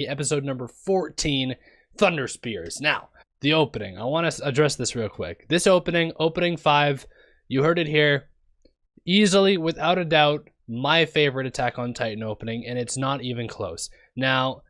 episode number 14, Thunder Spears. Now, the opening. I want to address this real quick. This opening 5, you heard it here. Easily, without a doubt, my favorite Attack on Titan opening, and it's not even close. Now,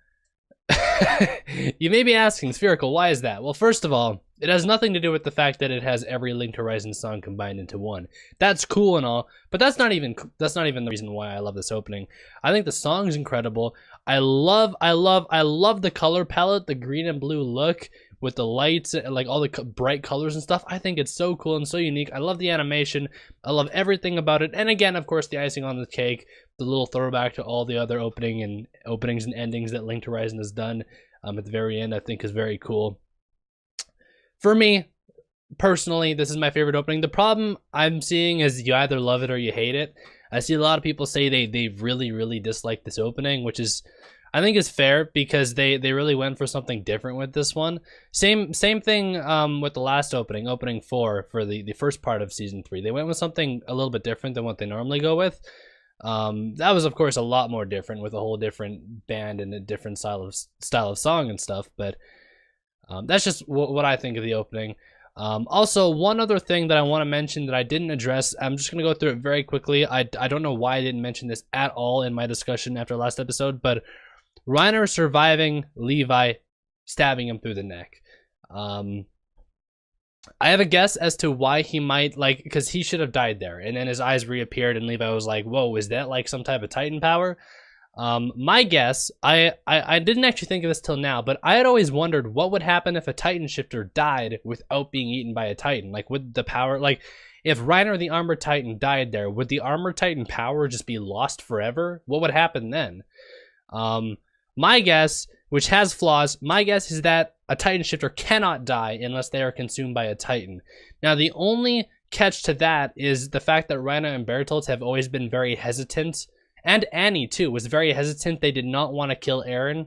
you may be asking, Spherical, why is that? Well, first of all, it has nothing to do with the fact that it has every Linked Horizon song combined into one. That's cool and all, but that's not even the reason why I love this opening. I think the song's incredible. I love the color palette, the green and blue look with the lights and like all the bright colors and stuff. I think it's so cool and so unique. I love the animation. I love everything about it. And again, of course, the icing on the cake, the little throwback to all the other openings and endings that Linked Horizon has done at the very end, I think is very cool. For me, personally, this is my favorite opening. The problem I'm seeing is you either love it or you hate it. I see a lot of people say they really dislike this opening, which is, I think, is fair because they really went for something different with this one. Same thing with the last opening 4 for the first part of season 3. They went with something a little bit different than what they normally go with. That was, of course, a lot more different with a whole different band and a different style of song and stuff. But that's just what I think of the opening. Also, one other thing that I want to mention that I didn't address, I'm just going to go through it very quickly. I don't know why I didn't mention this at all in my discussion after last episode, but Reiner surviving Levi stabbing him through the neck. I have a guess as to why he might, like, because he should have died there, and then his eyes reappeared, and Levi was like, whoa, is that like some type of Titan power? My guess, I didn't actually think of this till now, but I had always wondered what would happen if a Titan shifter died without being eaten by a Titan. Like, would the power, like, if Reiner the Armored Titan died there, would the Armored Titan power just be lost forever? What would happen then? My guess, which has flaws, my guess is that a Titan shifter cannot die unless they are consumed by a Titan. Now, the only catch to that is the fact that Reiner and Bertolt have always been very hesitant, and Annie too was very hesitant. They did not want to kill Eren.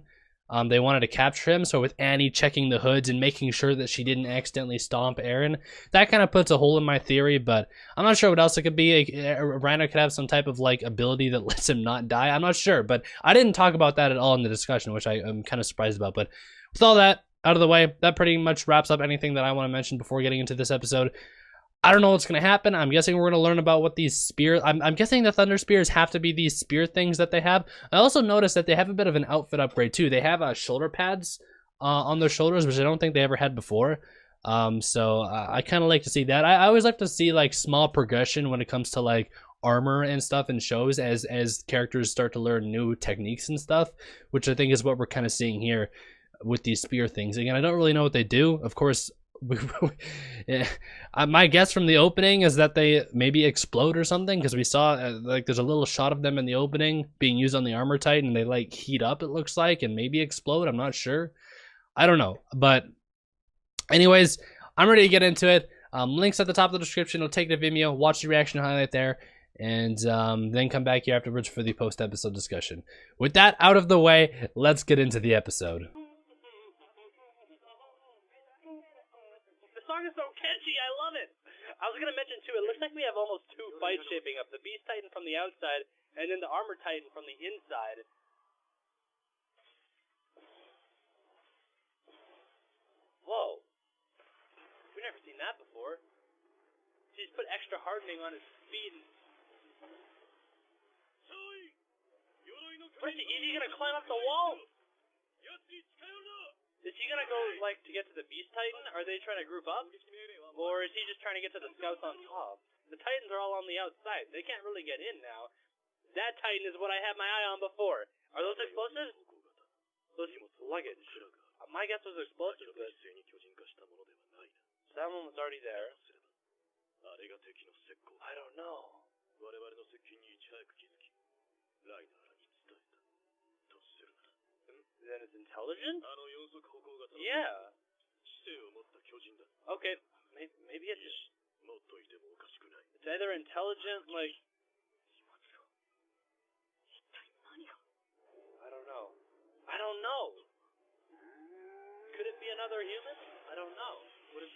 They wanted to capture him, so with Annie checking the hoods and making sure that she didn't accidentally stomp Eren, that kind of puts a hole in my theory, but I'm not sure what else it could be. Reiner could have some type of like ability that lets him not die. I'm not sure, but I didn't talk about that at all in the discussion, which I am kind of surprised about. But with all that out of the way, that pretty much wraps up anything that I want to mention before getting into this episode. I don't know what's going to happen. I'm guessing we're going to learn about what these spears... I'm guessing the Thunder Spears have to be these spear things that they have. I also noticed that they have a bit of an outfit upgrade, too. They have shoulder pads on their shoulders, which I don't think they ever had before. So I kind of like to see that. I always like to see, like, small progression when it comes to, like, armor and stuff in shows as characters start to learn new techniques and stuff, which I think is what we're kind of seeing here with these spear things. Again, I don't really know what they do. Of course... my guess from the opening is that they maybe explode or something, because we saw like there's a little shot of them in the opening being used on the Armor Titan, and they like heat up, it looks like, and maybe explode. I'm not sure. I don't know. But anyways, I'm ready to get into it. Links at the top of the description. I'll take the Vimeo, watch the reaction highlight there, and then come back here afterwards for the post-episode discussion. With that out of the way, let's get into the episode. I was gonna mention too, it looks like we have almost 2 fights shaping up. The Beast Titan from the outside, and then the Armor Titan from the inside. Whoa. We've never seen that before. She's put extra hardening on his speed. What is he gonna climb up the wall? Is he gonna go, like, to get to the Beast Titan? Are they trying to group up? Or is he just trying to get to the scouts on top? The Titans are all on the outside. They can't really get in now. That Titan is what I had my eye on before. Are those explosives? Those luggage. My guess was explosives, but... that one was already there. I don't know. Then it's intelligent? Yeah. Okay, maybe it's just... it's either intelligent, like... I don't know. Could it be another human? I don't know. What is...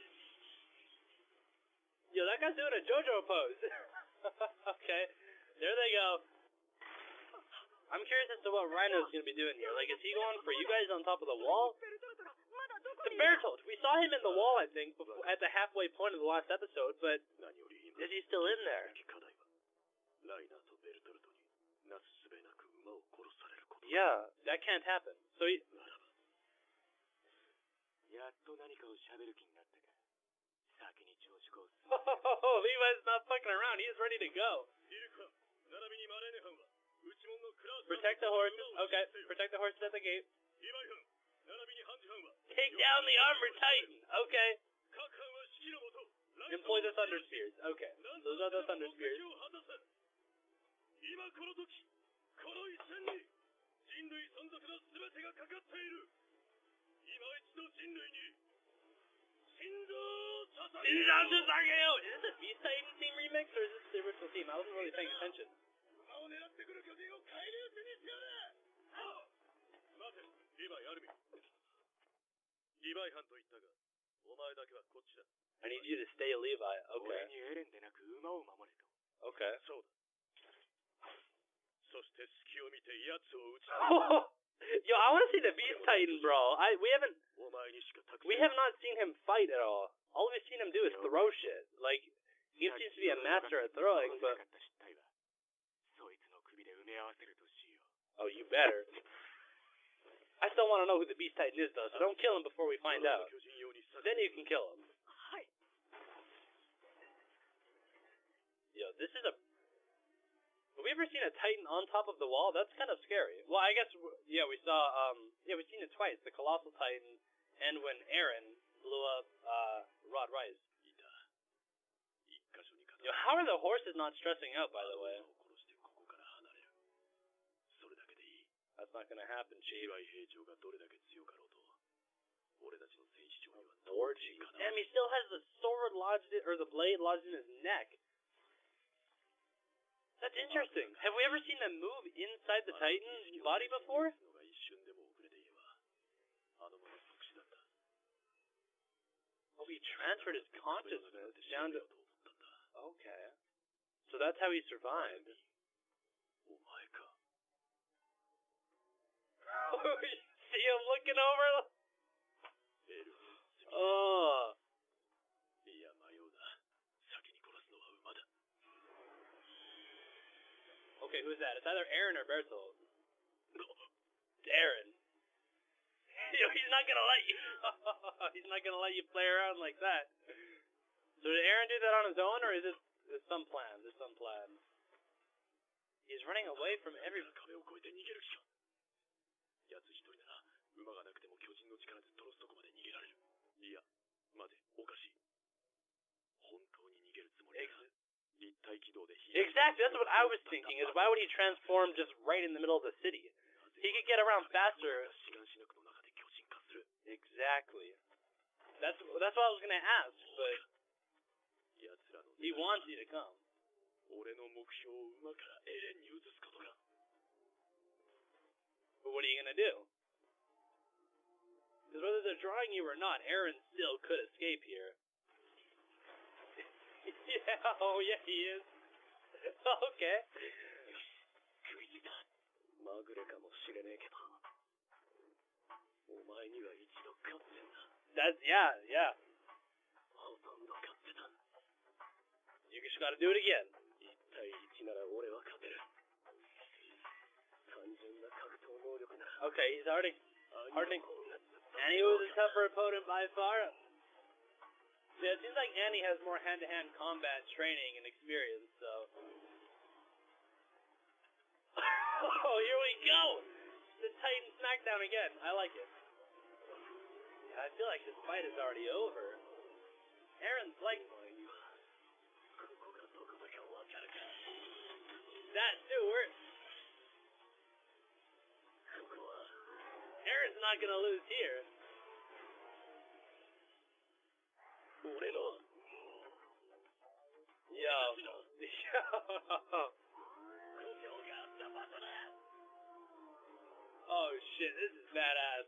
yo, that guy's doing a JoJo pose. Okay, there they go. I'm curious as to what Rhino's gonna be doing here. Like, is he going for you guys on top of the wall? The Bertolt! We saw him in the wall, I think, before, at the halfway point of the last episode, but is he still in there? Yeah, that can't happen. So he... Oh, Levi's not fucking around. He is ready to go. Protect the horses. Okay, protect the horses at the gate. Take down the armored titan. Okay. Employ the thunder spears. Okay, those are the thunder spears. Is this a Beast Titan team remix or is this the original team? I wasn't really paying attention. I need you to stay Levi. Okay. Okay. Yo, I want to see the Beast Titan, bro. We have not seen him fight at all. All we've seen him do is throw shit. Like, he seems to be a master at throwing, but... Oh, you better. I still want to know who the Beast Titan is, though, so don't kill him before we find out. Then you can kill him. Yo, this is a... Have we ever seen a Titan on top of the wall? That's kind of scary. Well, I guess, yeah, we saw, we've seen it twice. The Colossal Titan, and when Eren blew up, Rod Rice. Yo, how are the horses not stressing out, by the way? That's not gonna happen, Chief. Lord, Chief. Damn, he still has the sword lodged in, or the blade lodged in his neck. That's interesting. Have we ever seen them move inside the Titan's body before? Oh, he transferred his consciousness down to... Okay. So that's how he survived. See him looking over? Oh. Okay, who's that? It's either Eren or Bertolt. It's Eren. Yo, he's not gonna let you. He's not gonna let you play around like that. So did Eren do that on his own, or is it some plan? There's some plan. He's running away from everybody. Exactly, that's what I was thinking, is why would he transform just right in the middle of the city? He could get around faster. Exactly. That's what I was gonna ask, but he wants you to come. But what are you gonna do? Because whether they're drawing you or not, Eren still could escape here. Yeah, oh yeah, he is. Okay. That's, yeah. You just gotta do it again. Okay, he's already... Annie was a tougher opponent by far. Yeah, it seems like Annie has more hand-to-hand combat training and experience, so... Oh, here we go! The Titan Smackdown again. I like it. Yeah, I feel like this fight is already over. Eren's like... That too, Eren's not gonna lose here. Yo. Oh shit, this is badass.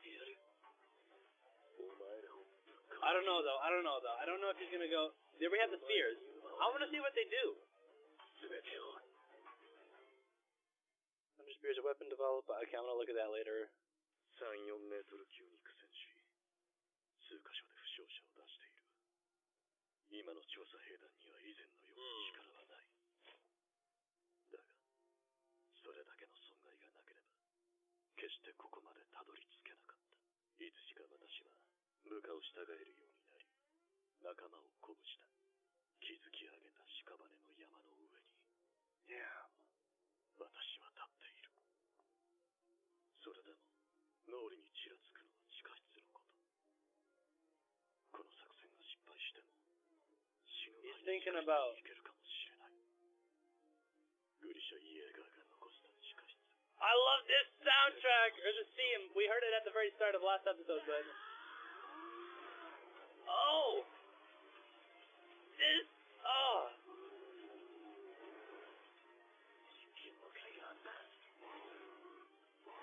I don't know though. I don't know if he's gonna go... There we have the spears. I wanna see what they do. I'm just Spears a weapon developed? Okay, I'm gonna look at that later. 3、4メートル級に苦戦し、数箇所で負傷者を出している。今の調査兵団には以前のような力はない。だが、それだけの損害がなければ、決してここまでたどり着けなかった。いつしか私は部下を従えるようになり、仲間を鼓舞した。築き上げた屍の山の上に、私は立っている。それでも、脳裏にちらつくのは地下室のこと。この作戦が失敗しても、死ぬ前に地下室に行けるかもしれない。グリシャ・イエーガーが残した地下室。I love this soundtrack, or the theme. We heard it at the very start of last episode, but... Oh! This... Oh!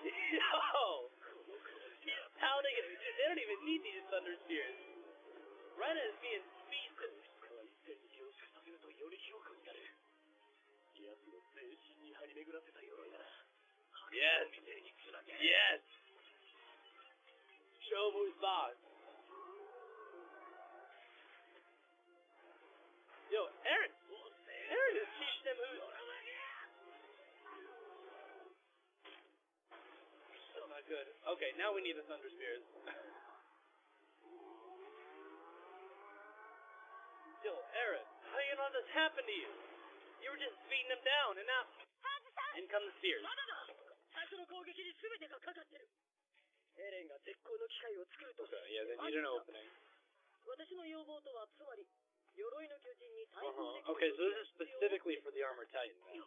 Yo! He's pounding it. They don't even need these thunder spears. Raina is being feasted. Yes! Yes! Show who's boss. Yo, Aaron! Aaron is teaching them who's... Still not good. Okay, now we need the thunder spears. Yo, Aaron, how do you know this happened to you? You were just beating them down, and now... In come the spears. Okay, yeah, they need an opening. Okay, so this is specifically for the Armored Titan. Now.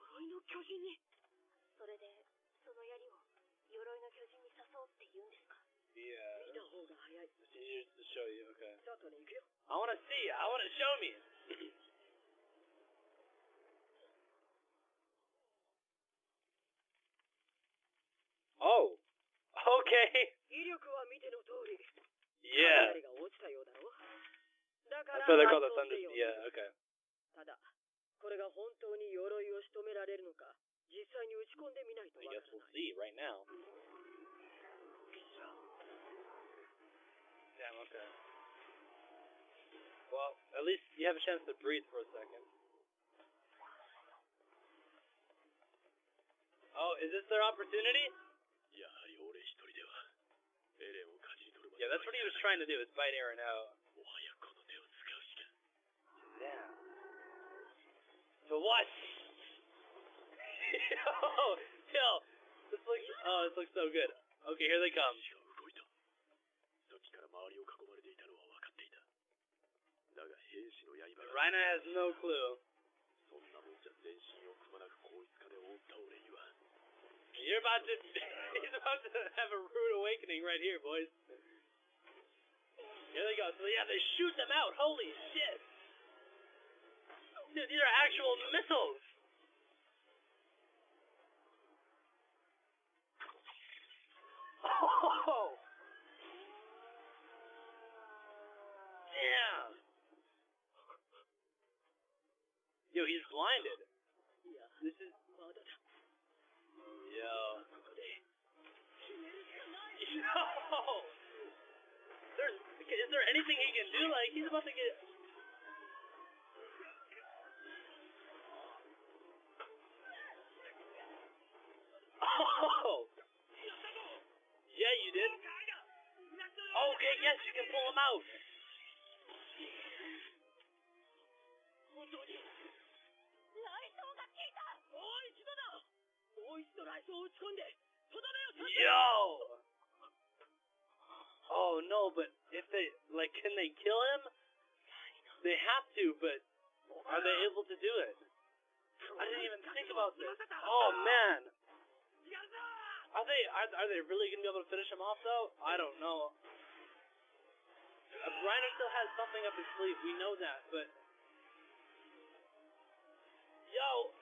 Yeah. It's easier to show you, okay. I want to see. I want to show me. Oh. Okay. Yeah. That's why they call the thunder. Yeah, okay. I guess we'll see right now. Damn, okay. Well, at least you have a chance to breathe for a second. Oh, is this their opportunity? Yeah, that's what he was trying to do, is bite Aaron out. Damn. So what? Yo, this looks so good. Okay, here they come. Raina has no clue. He's about to have a rude awakening right here, boys. Here they go. So yeah, they shoot them out. Holy shit. Dude, these are actual missiles. Oh. Damn. Yo, he's blinded. This is... Yo. Yo. Is there anything he can do? Like, he's about to get... Oh! Yeah, you did. Okay, yes, you can pull him out. Yo! Oh no, but if they, like, can they kill him? They have to, but are they able to do it? I didn't even think about this. Oh man! Are they really gonna be able to finish him off though? I don't know. Raina still has something up his sleeve, we know that, but... Yo!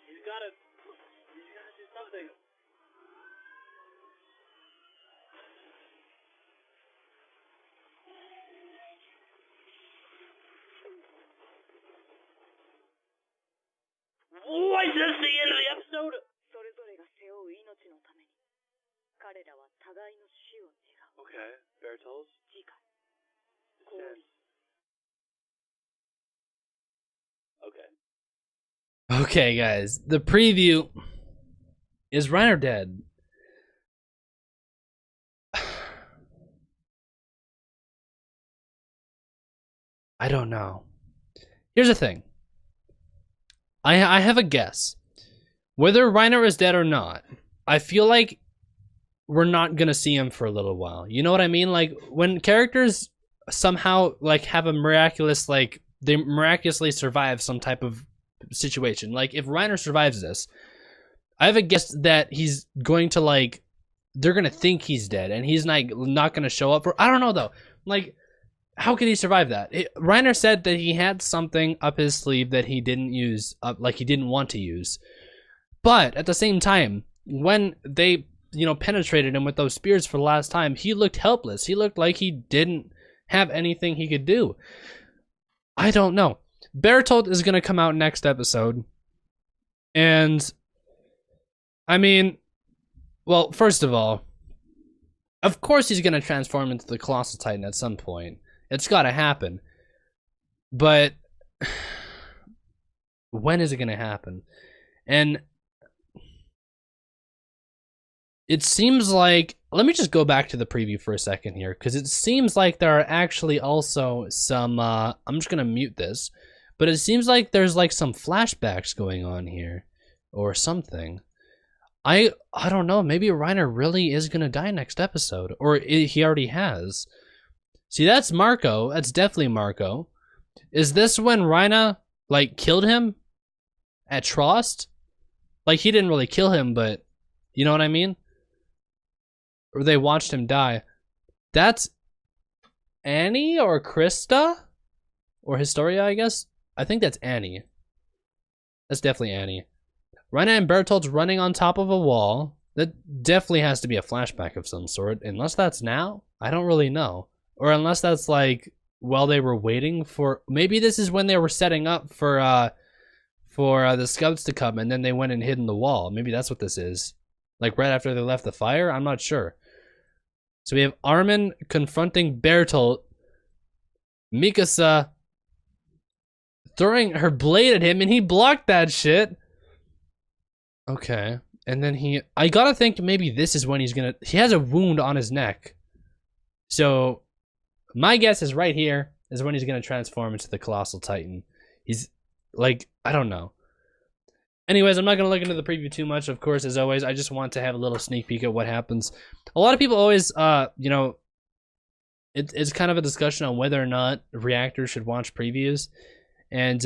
He's gotta do something. this the end of the episode? それぞれが背負う命のために彼らは互いの死を願う。 Okay, Bertels. 次回氷 Okay. Okay, guys, the preview is Reiner dead? I don't know. Here's the thing. I have a guess. Whether Reiner is dead or not, I feel like we're not gonna see him for a little while. You know what I mean? Like, when characters somehow, like, have a miraculous, like, they miraculously survive some type of situation. Like, if Reiner survives this, I have a guess that he's going to, like, they're gonna think he's dead, and he's not gonna show up for, I don't know, though. Like, how could he survive that? Reiner said that he had something up his sleeve that he didn't use, like he didn't want to use. But at the same time, when they, you know, penetrated him with those spears for the last time, he looked helpless. He looked like he didn't have anything he could do. I don't know. Bertolt is going to come out next episode. And, I mean, well, first of all, of course he's going to transform into the Colossal Titan at some point. It's got to happen. But when is it going to happen? And it seems like, let me just go back to the preview for a second here, because it seems like there are actually also some, I'm just going to mute this, but it seems like there's like some flashbacks going on here, or something. I don't know, maybe Reiner really is going to die next episode, or he already has. See, that's Marco. That's definitely Marco. Is this when Reiner, like, killed him at Trost? Like, he didn't really kill him, but you know what I mean? Or they watched him die. That's Annie or Krista? Or Historia, I guess? I think that's Annie. That's definitely Annie. Reiner and Bertolt's running on top of a wall. That definitely has to be a flashback of some sort. Unless that's now? I don't really know. Or unless that's like while they were waiting for, maybe this is when they were setting up for the scouts to come, and then they went and hid in the wall. Maybe that's what this is. Like right after they left the fire? I'm not sure. So we have Armin confronting Bertolt. Mikasa throwing her blade at him, and he blocked that shit. Okay. And then I gotta think maybe this is when he has a wound on his neck. So my guess is right here is when he's gonna transform into the Colossal Titan. He's like, I don't know. Anyways, I'm not gonna look into the preview too much. Of course, as always, I just want to have a little sneak peek at what happens. A lot of people always, you know, it's kind of a discussion on whether or not reactors should watch previews, and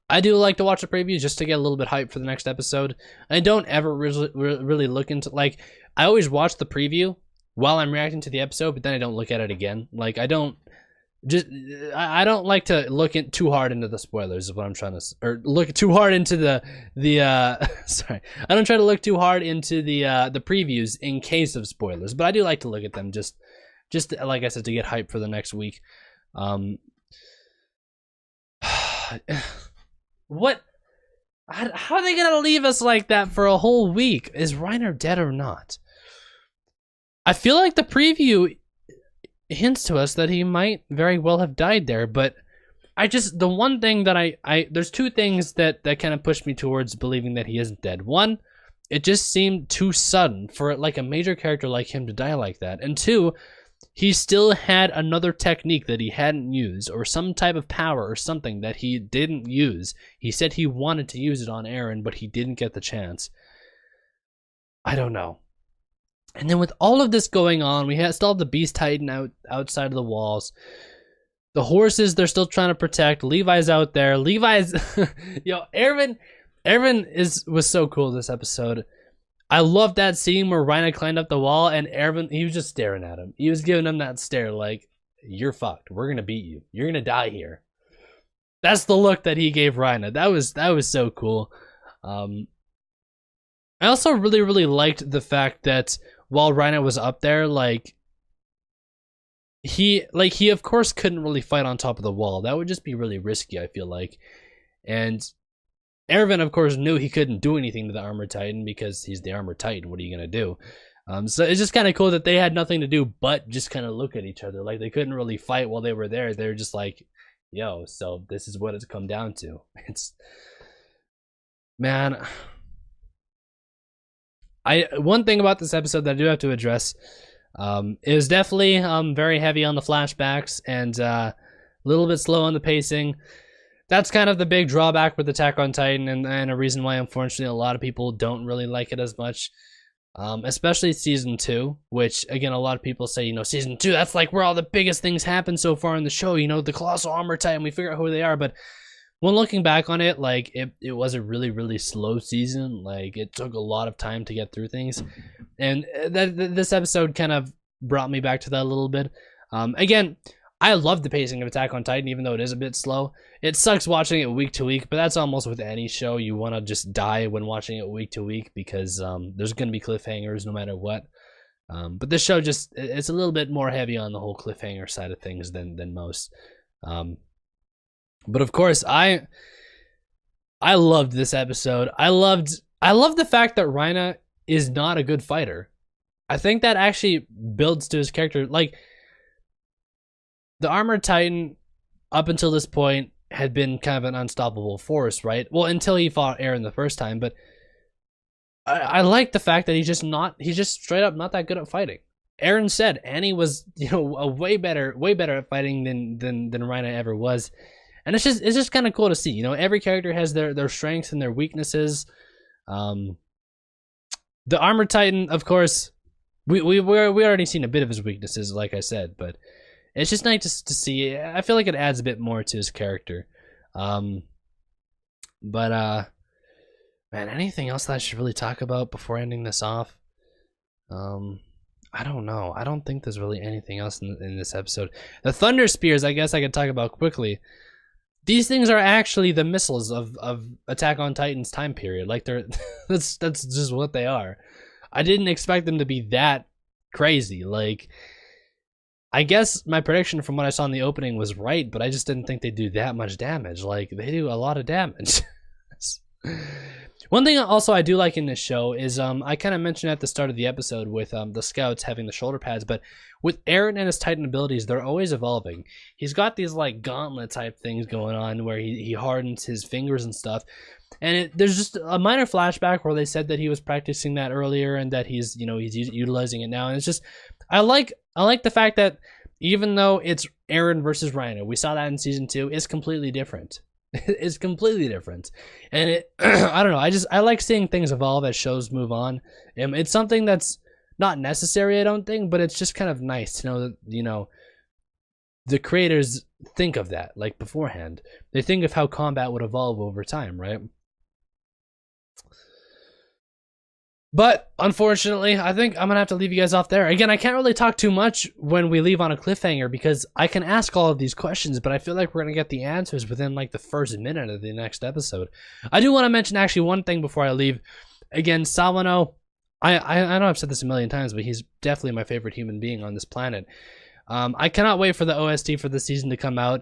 I do like to watch the previews just to get a little bit hyped for the next episode. I don't ever really look into, like, I always watch the preview while I'm reacting to the episode, but then I don't look at it again. Like, I don't like to look too hard into the spoilers, is what I'm trying to, or look too hard into the sorry, I don't try to look too hard into the previews in case of spoilers, but I do like to look at them just like I said, to get hyped for the next week. What? How are they gonna leave us like that for a whole week? Is Reiner dead or not? I feel like the preview hints to us that he might very well have died there, but the one thing that there's two things that kind of pushed me towards believing that he isn't dead. One, it just seemed too sudden for like a major character like him to die like that. And two, he still had another technique that he hadn't used, or some type of power or something that he didn't use. He said he wanted to use it on Eren, but he didn't get the chance. I don't know. And then with all of this going on, we still have the Beast Titan outside of the walls. The horses, they're still trying to protect. Levi's out there. Levi's... Yo, Eren was so cool this episode. I love that scene where Reiner climbed up the wall and Eren, he was just staring at him. He was giving him that stare like, you're fucked. We're going to beat you. You're going to die here. That's the look that he gave Reiner. That was so cool. I also really, really liked the fact that while Reiner was up there, he of course couldn't really fight on top of the wall. That would just be really risky, I feel like. And Erwin, of course, knew he couldn't do anything to the Armored Titan because he's the Armored Titan. What are you going to do? So it's just kind of cool that they had nothing to do but just kind of look at each other. Like, they couldn't really fight while they were there. They were just like, yo, so this is what it's come down to. It's... Man... One thing about this episode that I do have to address is definitely very heavy on the flashbacks and a little bit slow on the pacing. That's kind of the big drawback with Attack on Titan, and a reason why, unfortunately, a lot of people don't really like it as much. Especially season 2, which, again, a lot of people say, you know, season 2, that's like where all the biggest things happen so far in the show, you know, the Colossal Armor Titan, we figure out who they are, but when looking back on it, like, it was a really, really slow season. Like, it took a lot of time to get through things, and this episode kind of brought me back to that a little bit. Again, I love the pacing of Attack on Titan, even though it is a bit slow. It sucks watching it week to week, but that's almost with any show. You want to just die when watching it week to week because there's going to be cliffhangers no matter what. But this show just, it's a little bit more heavy on the whole cliffhanger side of things than most. But of course, I loved this episode. I love the fact that Raina is not a good fighter. I think that actually builds to his character. Like, the Armored Titan, up until this point, had been kind of an unstoppable force, right? Well, until he fought Eren the first time, but I like the fact that he's just straight up not that good at fighting. Eren said Annie was, you know, a way better at fighting than Raina ever was. And it's just kind of cool to see. You know, every character has their strengths and their weaknesses. The Armored Titan, of course, we already seen a bit of his weaknesses, like I said, but it's just nice to see. I feel like it adds a bit more to his character. Man, anything else that I should really talk about before ending this off? I don't know. I don't think there's really anything else in this episode. The Thunder Spears, I guess I could talk about quickly. These things are actually the missiles of Attack on Titan's time period. Like, they're that's just what they are. I didn't expect them to be that crazy. Like, I guess my prediction from what I saw in the opening was right, but I just didn't think they'd do that much damage. Like, they do a lot of damage. One thing also I do like in this show is I kind of mentioned at the start of the episode with the scouts having the shoulder pads, but with Eren and his Titan abilities, they're always evolving. He's got these like gauntlet type things going on where he hardens his fingers and stuff. And there's just a minor flashback where they said that he was practicing that earlier and that he's utilizing it now. And it's just, I like the fact that even though it's Eren versus Raina, we saw that in season 2, it's completely different. It's completely different, and it I don't know, I like seeing things evolve as shows move on. It's something that's not necessary, I don't think, but it's just kind of nice to know that, you know, the creators think of that, like, beforehand. They think of how combat would evolve over time, right? But unfortunately, I think I'm gonna have to leave you guys off there. Again, I can't really talk too much when we leave on a cliffhanger because I can ask all of these questions, but I feel like we're gonna get the answers within like the first minute of the next episode. I do want to mention actually one thing before I leave. Again, Sawano, I know I've said this a million times, but he's definitely my favorite human being on this planet. I cannot wait for the OST for the season to come out.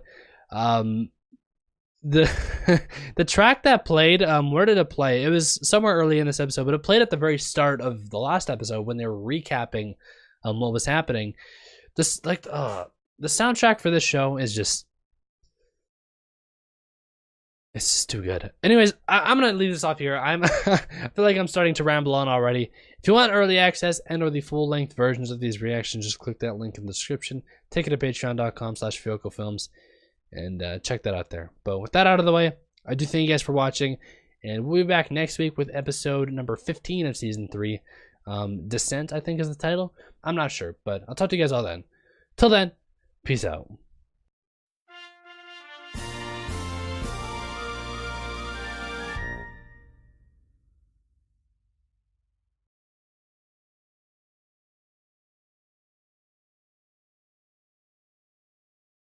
The track that played, where did it play? It was somewhere early in this episode, but it played at the very start of the last episode when they were recapping what was happening. This, like, the soundtrack for this show is just, it's just too good. Anyways, I'm gonna leave this off here. I feel like I'm starting to ramble on already. If you want early access and or the full-length versions of these reactions, just click that link in the description. Take it to patreon.com/SphericalFilms. And check that out there. But with that out of the way, I do thank you guys for watching. And we'll be back next week with episode number 15 of season 3. Descent, I think, is the title. I'm not sure, but I'll talk to you guys all then. Till then, peace out.